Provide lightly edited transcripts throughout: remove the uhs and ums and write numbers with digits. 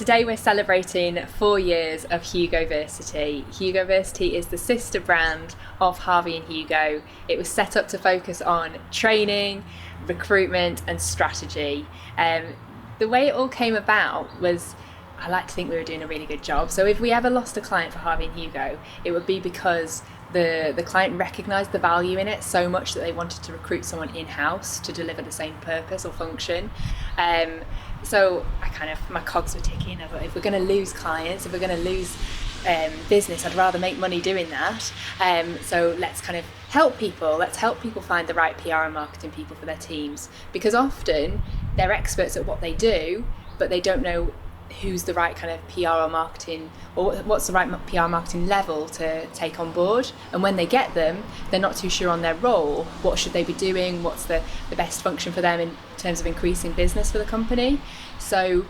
today we're celebrating 4 years of Hugoversity. Hugoversity is the sister brand of Harvey and Hugo. It was set up to focus on training, recruitment and strategy. The way it all came about was, I like to think we were doing a really good job. So if we ever lost a client for Harvey and Hugo, it would be because the client recognised the value in it so much that they wanted to recruit someone in-house to deliver the same purpose or function. So my cogs were ticking. I thought, if we're going to lose clients, if we're going to lose business, I'd rather make money doing that. So let's kind of help people. Let's help people find the right PR and marketing people for their teams, because often they're experts at what they do, but they don't know who's the right kind of PR or marketing, or what's the right PR marketing level to take on board. And when they get them, they're not too sure on their role. What should they be doing? What's the best function for them in terms of increasing business for the company? So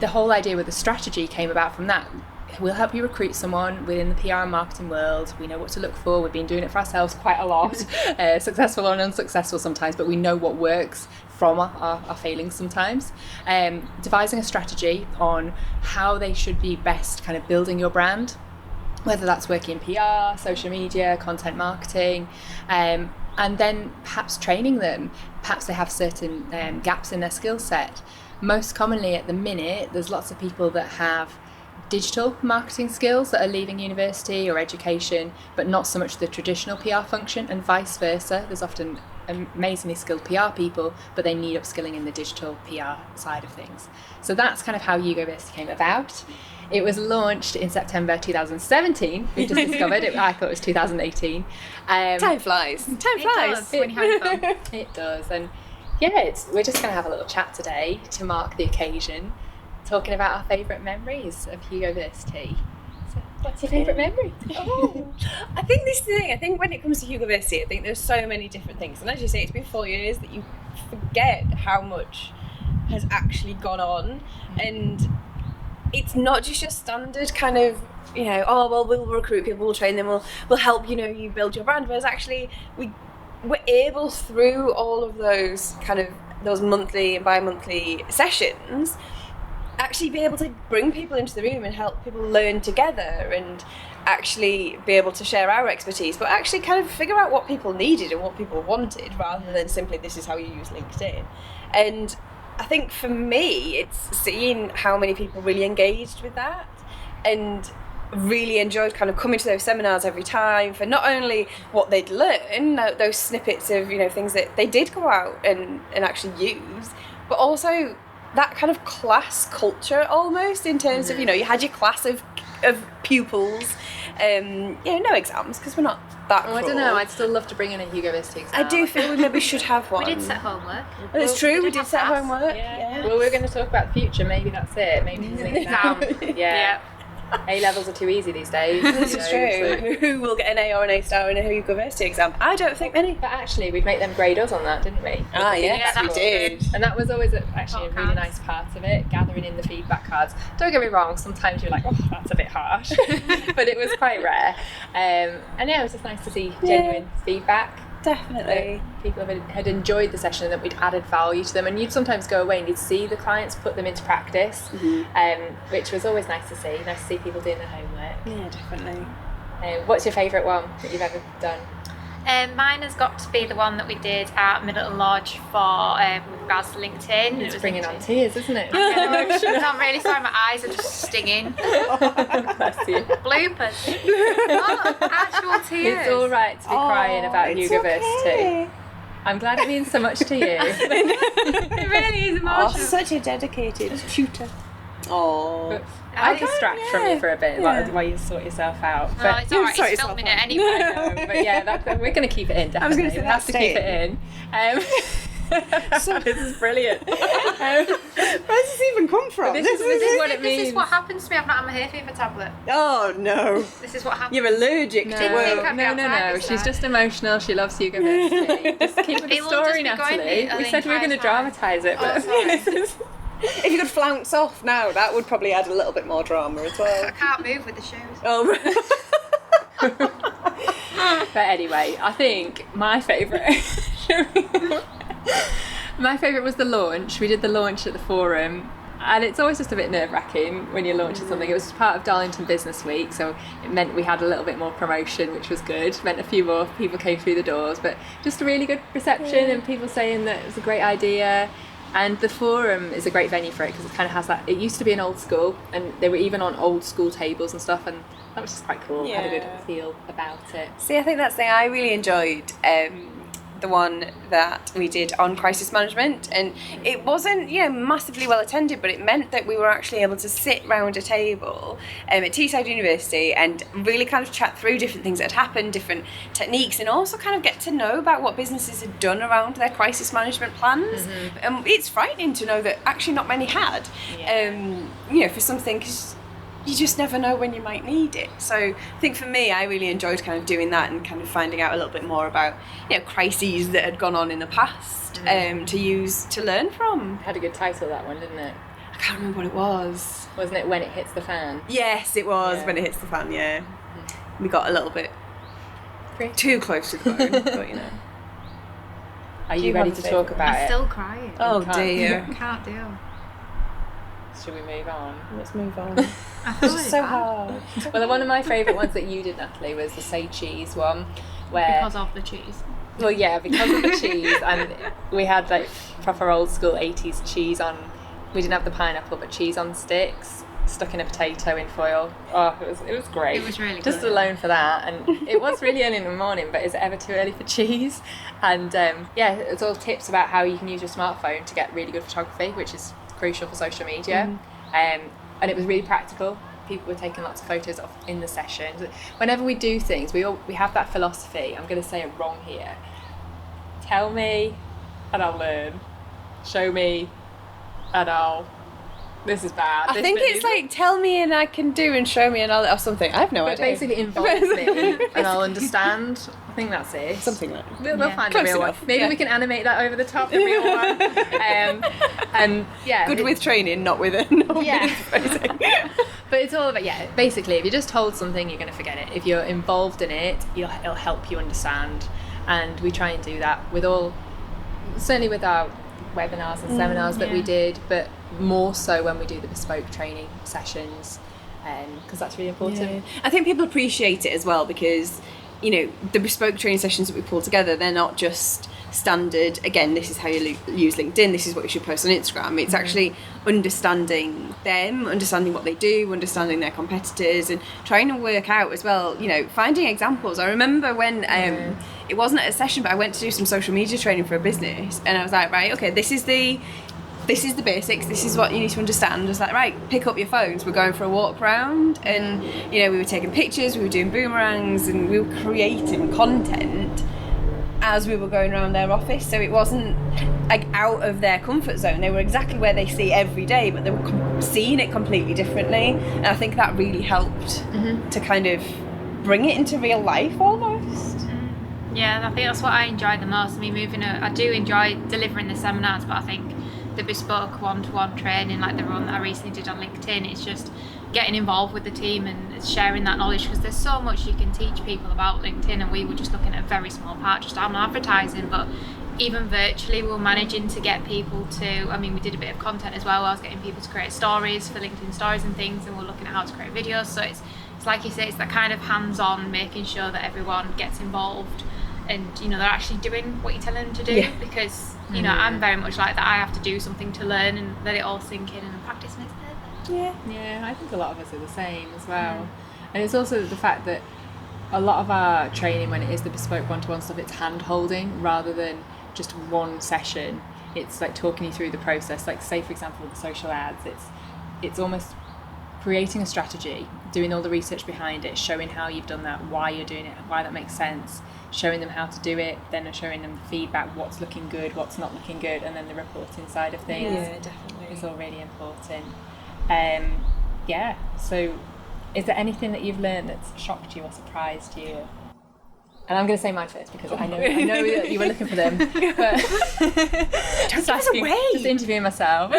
the whole idea with the strategy came about from that. We'll help you recruit someone within the PR and marketing world. We know what to look for. We've been doing it for ourselves quite a lot, successful and unsuccessful sometimes, but we know what works from our failings sometimes. Devising a strategy on how they should be best kind of building your brand, whether that's working in PR, social media, content marketing, and then perhaps training them. Perhaps they have certain gaps in their skill set. Most commonly at the minute, there's lots of people that have digital marketing skills that are leaving university or education, but not so much the traditional PR function, and vice versa. There's often amazingly skilled PR people, but they need upskilling in the digital PR side of things. So that's kind of how Hugoversity came about. It was launched in September 2017. We just discovered it. I thought it was 2018. Time flies. Time flies. When you have fun. It does. And yeah, we're just going to have a little chat today to mark the occasion, talking about our favourite memories of Hugoversity. So what's your favourite memory? I think this is the thing. I think when it comes to Hugoversity, I think there's so many different things. And as you say, it's been 4 years that you forget how much has actually gone on. And it's not just your standard kind of, we'll recruit people, we'll train them, we'll help, you build your brand. Whereas actually we're able, through all of those kind of those monthly and bi-monthly sessions, actually be able to bring people into the room and help people learn together and actually be able to share our expertise, but actually kind of figure out what people needed and what people wanted, rather than simply this is how you use LinkedIn. And I think for me, it's seeing how many people really engaged with that and really enjoyed kind of coming to those seminars every time for not only what they'd learn, those snippets of things that they did go out and actually use, but also that kind of class culture almost, in terms of, you had your class of pupils, no exams, because we're not that cruel. I don't know, I'd still love to bring in a Hugoversity exam. I do feel we maybe should have one. We did set homework. Well, it's true, we did set homework. Yeah. Well, we're going to talk about the future, maybe that's it. Maybe it's an exam. Yeah. A-levels are too easy these days. This is true. So. Who will get an A or an A-star in a Hugoversity exam? I don't think many. But actually, we'd make them grade us on that, didn't we? Yes, we did. And that was always actually a really nice part of it, gathering in the feedback cards. Don't get me wrong, sometimes you're like, oh, that's a bit harsh. But it was quite rare. And yeah, it was just nice to see genuine feedback. Definitely. People had enjoyed the session, that we'd added value to them, and you'd sometimes go away and you'd see the clients put them into practice, which was always nice to see. Nice to see people doing their homework. Yeah, definitely. What's your favourite one that you've ever done? Mine has got to be the one that we did at Middleton Lodge for with regards to LinkedIn. It's bringing on tears, isn't it? I'm really sorry, my eyes are just stinging. Bless you. Bloopers. Oh, actual tears. It's all right to be crying about Hugoversity. Okay. I'm glad it means so much to you. It really is emotional. Such a dedicated tutor. Oh. I'll distract from you for a bit while you sort yourself out. But it's alright, it's filming it anyway. But yeah, we're going to keep it in, definitely. I was going to say, we have to keep it in. So this is brilliant. Where does this even come from? This is what it means. This is what happens to me. I've not had my hay fever tablet. Oh no. This is what happens. You're allergic to it. No. She's just emotional. She loves Hugoversity. Just keep with the story, Natalie. We said we were going to dramatise it, but if you could flounce off now, that would probably add a little bit more drama as well. I can't move with the shoes. Oh. But anyway, I think my favourite was the launch. We did the launch at the forum. And it's always just a bit nerve-wracking when you're launching something. It was part of Darlington Business Week, so it meant we had a little bit more promotion, which was good. It meant a few more people came through the doors, but just a really good reception and people saying that it was a great idea. And the forum is a great venue for it because it kind of has that. It used to be an old school, and they were even on old school tables and stuff, and that was just quite cool. Had a good feel about it. See, I think that's the thing I really enjoyed. The one that we did on crisis management, and it wasn't massively well attended, but it meant that we were actually able to sit round a table at Teesside University and really kind of chat through different things that had happened, different techniques, and also kind of get to know about what businesses had done around their crisis management plans. It's frightening to know that actually not many had, for something, because you just never know when you might need it. So I think for me, I really enjoyed kind of doing that and kind of finding out a little bit more about crises that had gone on in the past to use to learn from. Had a good title, that one, didn't it? I can't remember what it was. Wasn't it When It Hits the Fan? Yes, it was When It Hits the Fan. Yeah, we got a little bit too close to the bone, but Are you ready to talk about it? I'm still crying. Oh dear. Can't deal. Should we move on? Let's move on. It's so hard. Well, one of my favourite ones that you did, Natalie, was the Say Cheese one. Because of the cheese. Well, yeah, because of the cheese, and we had like proper old school 80s cheese on. We didn't have the pineapple, but cheese on sticks, stuck in a potato in foil. Oh, it was great. It was really just good. alone for that, and it was really early in the morning. But is it ever too early for cheese? And it's all tips about how you can use your smartphone to get really good photography, which is crucial for social media. And it was really practical. People were taking lots of photos in the sessions. Whenever we do things, we have that philosophy. I'm going to say it wrong here. Tell me and I'll learn. Show me and I'll... This is bad. I think it's like tell me and I can do, and show me and I'll, or something. I have no idea. Basically involve me and I'll understand. I think that's it. Something like that. We'll find Close a real enough. one. Maybe we can animate that over the top, the real one. Good with training, not with it. But it's all about, basically, if you're just told something, you're going to forget it. If you're involved in it, it'll help you understand. And we try and do that certainly with our webinars and seminars that we did, but more so when we do the bespoke training sessions, because that's really important. I think people appreciate it as well, because the bespoke training sessions that we pull together, they're not just standard, again, this is how you use LinkedIn, this is what you should post on Instagram. It's actually understanding them, understanding what they do, understanding their competitors, and trying to work out as well, finding examples. I remember when it wasn't at a session, but I went to do some social media training for a business, and I was like, right, okay, this is the basics, this is what you need to understand. I was like, right, pick up your phones, we're going for a walk around, and we were taking pictures, we were doing boomerangs, and we were creating content as we were going around their office. So it wasn't like out of their comfort zone. They were exactly where they see every day, but they were seeing it completely differently, and I think that really helped to kind of bring it into real life almost. Yeah, I think that's what I enjoy the most. I do enjoy delivering the seminars, but I think the bespoke one-to-one training, like the one that I recently did on LinkedIn, it's just getting involved with the team and sharing that knowledge, because there's so much you can teach people about LinkedIn, and we were just looking at a very small part just on advertising, but even virtually we were managing to get people to, we did a bit of content as well. I was getting people to create stories for LinkedIn stories and things, and we're looking at how to create videos. So it's like you say, it's that kind of hands-on, making sure that everyone gets involved and they're actually doing what you tell them to do, because I'm very much like that. I have to do something to learn and let it all sink in, and practice makes perfect. I think a lot of us are the same as well. And it's also the fact that a lot of our training, when it is the bespoke one-to-one stuff, it's hand-holding rather than just one session. It's like talking you through the process, like say for example with the social ads, it's almost creating a strategy, doing all the research behind it, showing how you've done that, why you're doing it, why that makes sense, showing them how to do it, then showing them feedback, what's looking good, what's not looking good, and then the reporting side of things. Yeah, definitely. It's all really important. So is there anything that you've learned that's shocked you or surprised you? And I'm going to say mine first, because I know that you were looking for them. But just interviewing myself.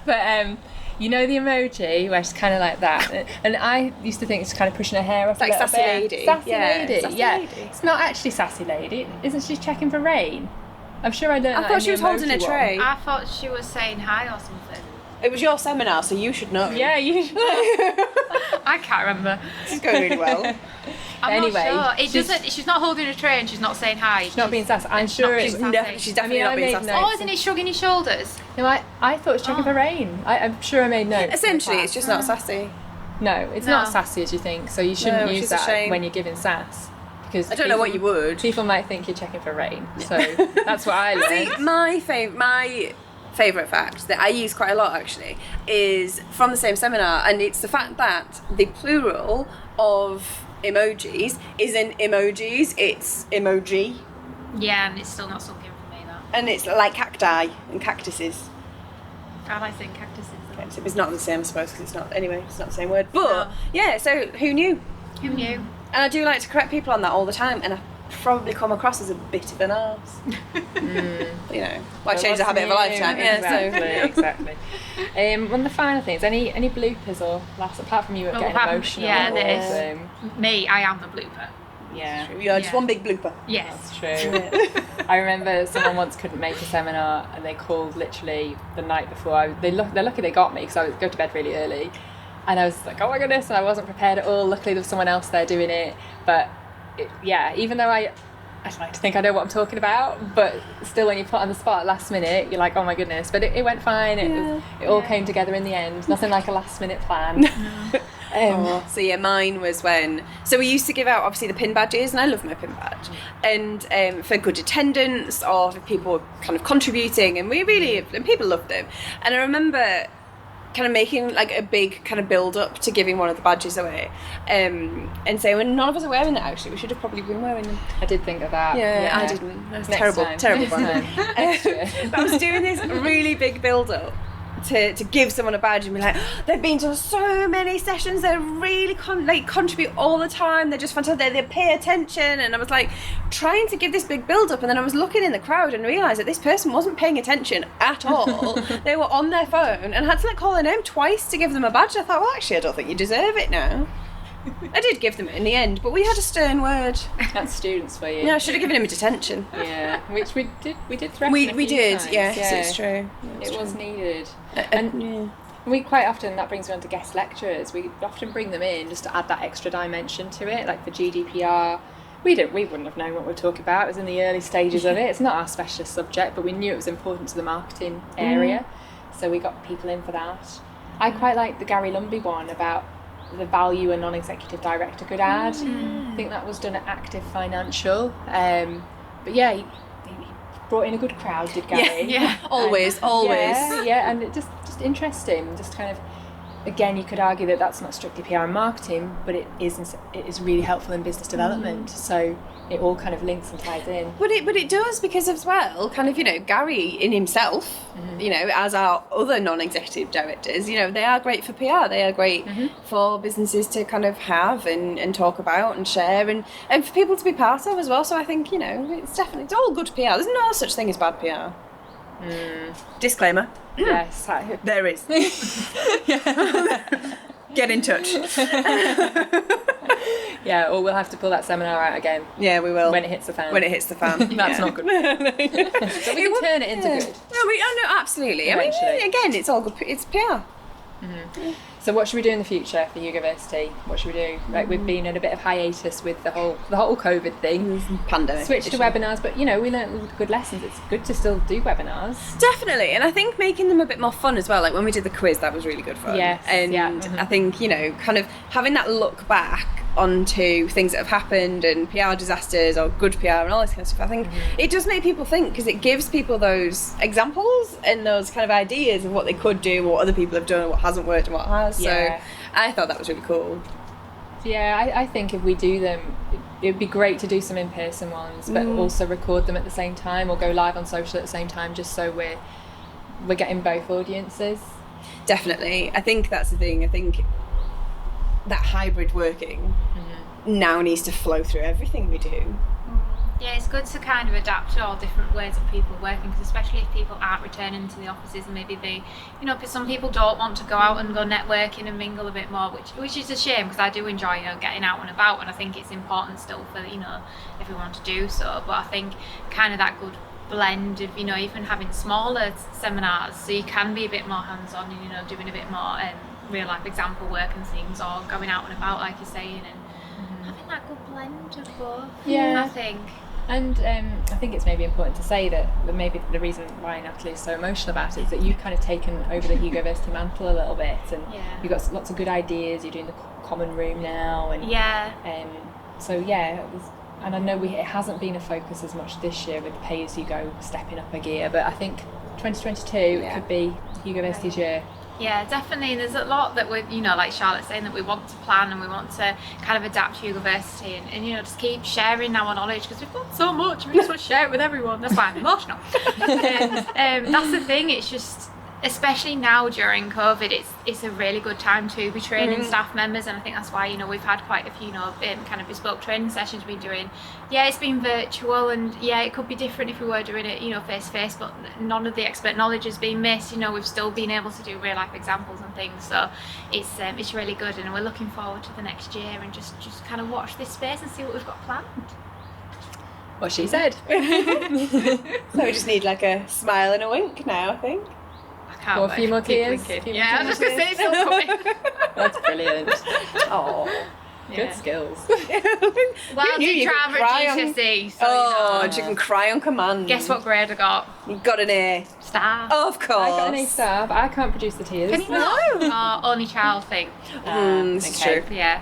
But the emoji where it's kind of like that, and I used to think it's kind of pushing her hair up, like a little sassy bit. lady. Sassy Lady. It's not actually sassy lady. Isn't she checking for rain? I'm sure I learned that. I thought she was holding a tray. I thought she was saying hi or something. It was your seminar, so you should know. Yeah, you should. I can't remember. This is going really well. I'm Anyway, not sure. She's not holding a tray and she's not saying hi. She's not being sassy. I'm sure not it's... being sassy. She's definitely not being sassy. Oh, isn't it shrugging his shoulders? No, I thought it was checking for rain. I'm sure I made notes. Essentially, it's just not sassy. No, it's not sassy as you think, so you shouldn't use that when you're giving sass. Because I don't know what you would. People might think you're checking for rain, so that's what I learned. See, my favourite fact that I use quite a lot actually is from the same seminar, and it's the fact that the plural of emojis isn't emojis, it's emoji. Yeah, and it's still not something for me, that. And it's like cacti and cactuses. I like saying cactuses. It's not the same, I suppose, because it's not the same word. But, yeah, so who knew? Who knew? And I do like to correct people on that all the time, and I probably come across as a bit of an arse. You know, I changed the habit of a lifetime. Yeah, exactly. One of the final things, any bloopers or laughs, apart from you getting emotional? Yeah, there is. Me, I am the blooper. Yeah. You're just one big blooper. Yes. That's true. I remember someone once couldn't make a seminar and they called literally the night before. They're lucky they got me because I would go to bed really early. And I was like, oh my goodness, and I wasn't prepared at all. Luckily there was someone else there doing it. But even though I'd like to think I know what I'm talking about, but still when you put on the spot last minute, you're like, oh my goodness. But it went fine. It all came together in the end. Nothing like a last minute plan. So yeah, mine was so we used to give out obviously the pin badges, and I love my pin badge, and for good attendance or for people kind of contributing, and people loved them. And I remember kind of making like a big kind of build up to giving one of the badges away, and saying, well, none of us are wearing it actually, we should have probably been wearing them. I did think of that. Yeah. I didn't. That was terrible time. But I was doing this really big build up to give someone a badge and be like, oh, they've been to so many sessions, they really contribute all the time, they're just fantastic, they pay attention. And I was like trying to give this big build up, and then I was looking in the crowd and realised that this person wasn't paying attention at all. They were on their phone, and I had to call their name twice to give them a badge. I thought, well, actually I don't think you deserve it now. I did give them it in the end, but we had a stern word. That's students for you. Yeah, I should have given him a detention. Yeah, which we did threaten we a few did times. yes, it's true. It was needed. And we quite often, that brings me on to guest lecturers, we often bring them in just to add that extra dimension to it, like for GDPR. We wouldn't have known what we're talking about. It was in the early stages of it. It's not our specialist subject, but we knew it was important to the marketing area, so we got people in for that. I quite like the Gary Lumby one about the value a non-executive director could add. I think that was done at Active Financial. But yeah, he brought in a good crowd, did Gary? Yeah. Always. Yeah, and it just interesting. Just kind of, again, you could argue that that's not strictly PR and marketing, but it is really helpful in business development. So it all kind of links and ties in. But it does, because as well, kind of, Gary in himself, as our other non-executive directors, they are great for PR. They are great for businesses to kind of have and talk about and share and for people to be part of as well. So I think, it's all good PR. There's no such thing as bad PR. Disclaimer. Yes. There is. Get in touch. Yeah, or we'll have to pull that seminar out again. Yeah, we will. When it hits the fan. That's not good. But we can turn it into good. No, absolutely. Eventually. I mean, again, it's all good. It's PR. So what should we do in the future for Hugoversity? What should we do? Like, we've been in a bit of hiatus with the whole COVID thing. Pandemic. Switched to webinars, but we learned good lessons. It's good to still do webinars. Definitely, and I think making them a bit more fun as well. Like when we did the quiz, that was really good fun. Yes, and I think kind of having that look back onto things that have happened and PR disasters or good PR and all this kind of stuff. I think it does make people think, because it gives people those examples and those kind of ideas of what they could do, what other people have done, what hasn't worked and what has. Yeah. So I thought that was really cool. Yeah, I think if we do them, it'd be great to do some in-person ones, but also record them at the same time or go live on social at the same time, just so we're getting both audiences. Definitely. I think that's the thing. I think that hybrid working now needs to flow through everything we do. Yeah, it's good to kind of adapt to all different ways of people working, because especially if people aren't returning to the offices, and maybe they, because some people don't want to go out and go networking and mingle a bit more, which is a shame, because I do enjoy, getting out and about, and I think it's important still for, everyone to do so. But I think kind of that good blend of, you know, even having smaller seminars, so you can be a bit more hands-on and, you know, doing a bit more real life example work and things, or going out and about like you're saying, and having that good blend of both. Yeah. I think. And I think it's maybe important to say that maybe the reason why Natalie is so emotional about it is that you've kind of taken over the Hugoversity mantle a little bit, and you've got lots of good ideas. You're doing the common room now, and so and I know it hasn't been a focus as much this year with the pay as you go stepping up a gear, but I think 2022 could be Hugoversity's year. Yeah, definitely. And there's a lot that we're, you know, like Charlotte's saying, that we want to plan and we want to kind of adapt to Hugoversity and you know, just keep sharing our knowledge, because we've got so much. We just want to share it with everyone. That's why I'm emotional. And that's the thing. It's just, especially now during COVID, it's a really good time to be training staff members, and I think that's why, you know, we've had quite a few, you know, kind of bespoke training sessions we've been doing. Yeah, it's been virtual, and yeah, it could be different if we were doing it, you know, face to face, but none of the expert knowledge has been missed. You know, we've still been able to do real life examples and things, so it's really good, and we're looking forward to the next year and just kind of watch this space and see what we've got planned. What she said. So we just need like a smile and a wink now, I think. Or a few more tears. Yeah, I was just going to say it's still coming. That's brilliant. Oh, good skills. Well, I did drama at GCSE, so you can cry on command. Guess what grade I got? You got an A. Star. Oh, of course. I got an A star, but I can't produce the tears. Can you not? Only child thing. It's true. Yeah.